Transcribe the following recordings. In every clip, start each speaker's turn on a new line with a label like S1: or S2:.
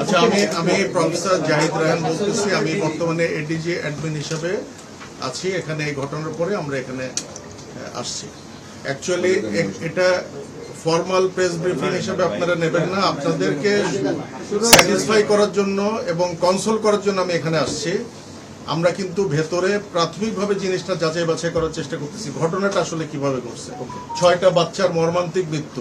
S1: আচ্ছা, আমি প্রফেসর জাহিদ রায়হান বলতেছি। আমি বর্তমানে এডিজি অ্যাডমিন হিসেবে আছি এখানে। এই ঘটনার পরে আমরা এখানে আসছি। অ্যাকচুয়ালি এটা ফর্মাল প্রেস ব্রিফিং হিসেবে আপনারা নেবেন না। আপনাদেরকে স্যাটিসফাই করার জন্য এবং কনসোল করার জন্য আমি এখানে আসছি। আমরা কিন্তু ভেতরে প্রাথমিকভাবে জিনিসটা যাচাই বাছাই করার চেষ্টা করতেছি, ঘটনাটা আসলে কিভাবে ঘটছে। 6টা বাচ্চার মর্মান্তিক মৃত্যু।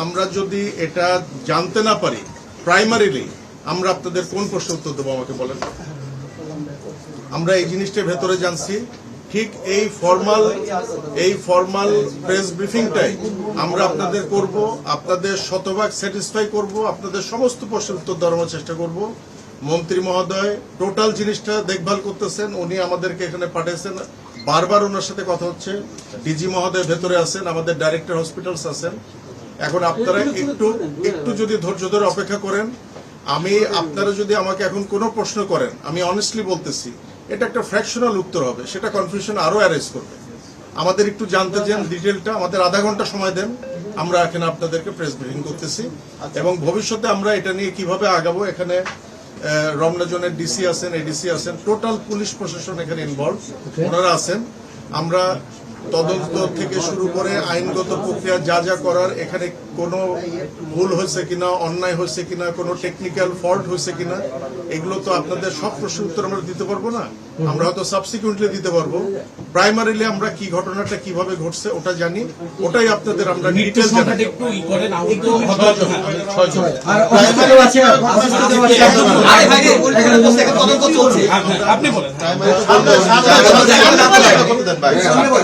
S1: আমরা যদি এটা জানতে না পারি, প্রাইমারিলি আমরা আপনাদের কোন প্রশ্ন উত্তর দেবো আমাকে বলেন। আমরা এই জিনিসটা ভেতরে জানছি। ঠিক এই ফর্মাল প্রেস ব্রিফিংটাই আমরা আপনাদের করব, আপনাদের শতভাগ স্যাটিসফাই করব, আপনাদের সমস্ত প্রশ্নের উত্তর দেওয়ার চেষ্টা করব। মন্ত্রী মহোদয় টোটাল জিনিসটা দেখভাল করতেছেন, উনি আমাদেরকে এখানে পাঠিয়েছেন, বারবার ওনার সাথে কথা হচ্ছে। ডিজি মহোদয় ভেতরে আছেন, আমাদের ডাইরেক্টর হসপিটালস আছেন। এখন আপনারা একটু যদি ধৈর্য ধরে অপেক্ষা করেন, আপনারা যদি আমাকে এখন কোনো প্রশ্ন করেন, আমি অনেস্টলি বলতেছি এটা একটা ফ্র্যাকশনাল উত্তর হবে, সেটা কনফিউশন আরো অ্যারেজ করবে। আমাদের একটু জানতে চান ডিটেলটা, আমাদের আধা ঘন্টা সময় দেন, আমরা এখানে আপনাদেরকে প্রেস ব্রিফিং করতেছি এবং ভবিষ্যতে আমরা এটা নিয়ে কিভাবে আগাবো। এখানে রমনা জোনের ডিসি আছেন, এডিসি আছেন, টোটাল পুলিশ প্রশাসন এখানে ইনভলভ, ওনারা আছেন। আমরা তদন্ত থেকে শুরু করে আইনগত প্রক্রিয়া যা যা করার, এখানে কোনো ভুল হয়েছে কিনা, অন্যায় হয়েছে কিনা, কোনো টেকনিক্যাল ফল্ট হয়েছে কিনা, এগুলো তো আপনাদের সব প্রশ্ন উত্তর আমরা দিতে পারবো না। আমরা হয়তো সাবসিকুয়েন্টলি দিতে পারবো। প্রাইমারিলি আমরা কি ঘটনাটা কিভাবে ঘটছে ওটা জানি, ওটাই আপনাদের আমরা ডিটেইলস জানাই।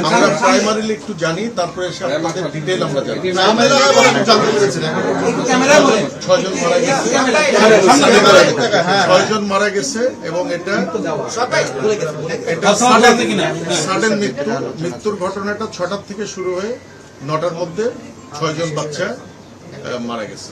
S1: আমরা প্রাইমারিলি একটু জানি, তারপরে এসে আপনাদের ডিটেইল আমরা জানি। 6 জন মারা গেছে এবং এটা সাডেন মৃত্যুর ঘটনাটা 6টার থেকে শুরু হয়ে 9টার মধ্যে 6 জন বাচ্চা মারা গেছে।